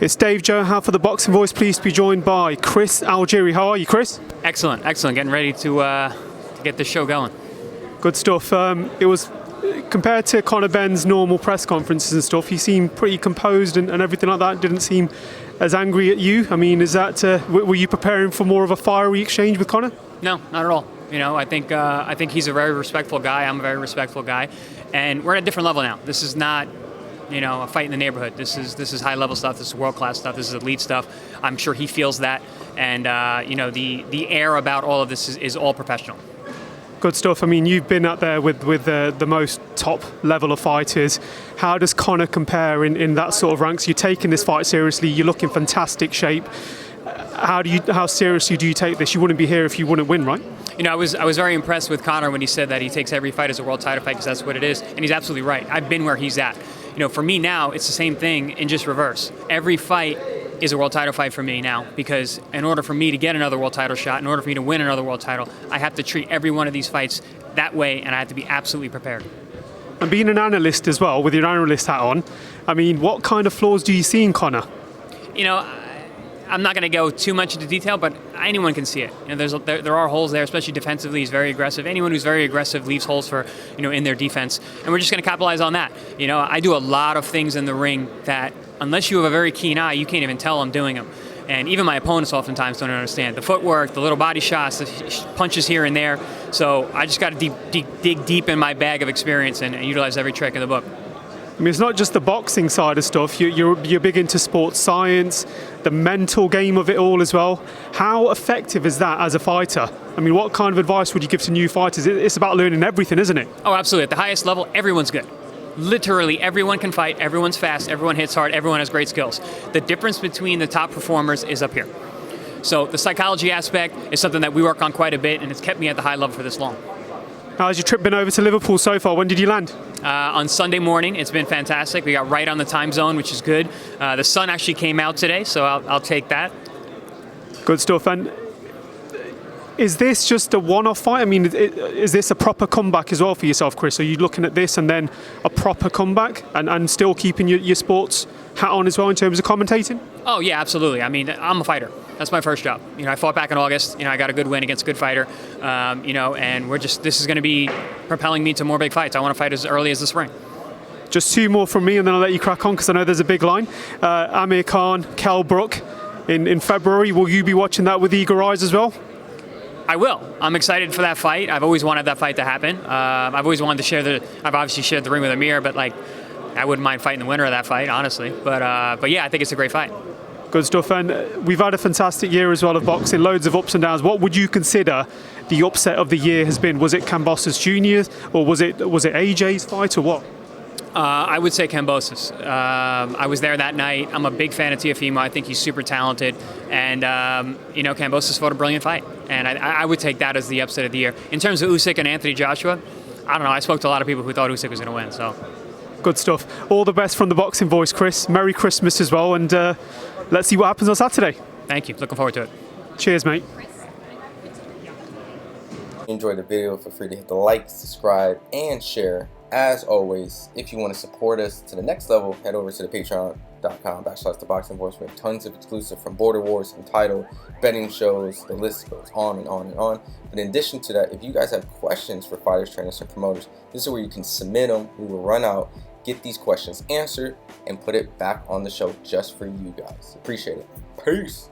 It's Dave Johan for The Boxing Voice, pleased to be joined by Chris Algieri. How are you, Chris? Excellent, excellent. Getting ready to get this show going. Good stuff. It was, compared to Conor Benn's normal press conferences and stuff, he seemed pretty composed and everything like that. Didn't seem as angry at you. I mean, is that were you preparing for more of a fiery exchange with Conor? No, not at all. You know, I think he's a very respectful guy. I'm a very respectful guy, and we're at a different level now. This is not, you know, a fight in the neighborhood. This is high level stuff. This is world class stuff. This is elite stuff. I'm sure he feels that, and you know, the air about all of this is all professional. Good stuff. I mean, you've been up there with the most top level of fighters. How does Conor compare in that sort of ranks? You're taking this fight seriously. You look in fantastic shape. How seriously do you take this? You wouldn't be here if you wouldn't win, right? You know, I was very impressed with Conor when he said that he takes every fight as a world title fight, because that's what it is, and he's absolutely right. I've been where he's at. You know, for me now, it's the same thing in just reverse. Every fight is a world title fight for me now, because in order for me to get another world title shot, in order for me to win another world title, I have to treat every one of these fights that way, and I have to be absolutely prepared. And being an analyst as well, with your analyst hat on, I mean, what kind of flaws do you see in Conor? You know, I'm not going to go too much into detail, but anyone can see it. You know, there are holes there, especially defensively. He's very aggressive. Anyone who's very aggressive leaves holes for, you know, in their defense, and we're just going to capitalize on that. You know, I do a lot of things in the ring that, unless you have a very keen eye, you can't even tell I'm doing them. And even my opponents oftentimes don't understand the footwork, the little body shots, the punches here and there. So I just got to dig deep in my bag of experience and utilize every trick in the book. I mean, it's not just the boxing side of stuff. You're big into sports science, the mental game of it all as well. How effective is that as a fighter? I mean, what kind of advice would you give to new fighters? It's about learning everything, isn't it? Oh, absolutely. At the highest level, everyone's good. Literally, everyone can fight, everyone's fast, everyone hits hard, everyone has great skills. The difference between the top performers is up here. So the psychology aspect is something that we work on quite a bit, and it's kept me at the high level for this long. How's your trip been over to Liverpool so far? When did you land? On Sunday morning. It's been fantastic. We got right on the time zone, which is good. The sun actually came out today, so I'll take that. Good stuff. And is this just a one-off fight? I mean, is this a proper comeback as well for yourself, Chris? Are you looking at this and then a proper comeback and still keeping your sports hat on as well in terms of commentating? Oh, yeah, absolutely. I mean, I'm a fighter. That's my first job. You know, I fought back in August. You know, I got a good win against a good fighter. You know, and this is going to be propelling me to more big fights. I want to fight as early as the spring. Just two more from me, and then I'll let you crack on because I know there's a big line. Amir Khan, Kell Brook in February. Will you be watching that with eager eyes as well? I will. I'm excited for that fight. I've always wanted that fight to happen. I've always wanted to share I've obviously shared the ring with Amir, but like, I wouldn't mind fighting the winner of that fight, honestly. But yeah, I think it's a great fight. Good stuff. And we've had a fantastic year as well of boxing, loads of ups and downs. What would you consider the upset of the year has been? Was it Kambosos Jr. or was it AJ's fight or what? I would say Kambosos. I was there that night. I'm a big fan of Teofimo. I think he's super talented. And, you know, Kambosos fought a brilliant fight. And I would take that as the upset of the year. In terms of Usyk and Anthony Joshua, I don't know. I spoke to a lot of people who thought Usyk was going to win. So, good stuff. All the best from The Boxing Voice, Chris. Merry Christmas as well. And let's see what happens on Saturday. Thank you. Looking forward to it. Cheers, mate. Enjoy the video, feel free to hit the like, subscribe, and share. As always, if you want to support us to the next level, head over to the patreon.com/ThaBoxingVoice. We have tons of exclusive from Border Wars, from title, betting shows, the list goes on and on and on. But in addition to that, if you guys have questions for fighters, trainers, and promoters, this is where you can submit them. We will run out, get these questions answered, and put it back on the show just for you guys. Appreciate it. Peace.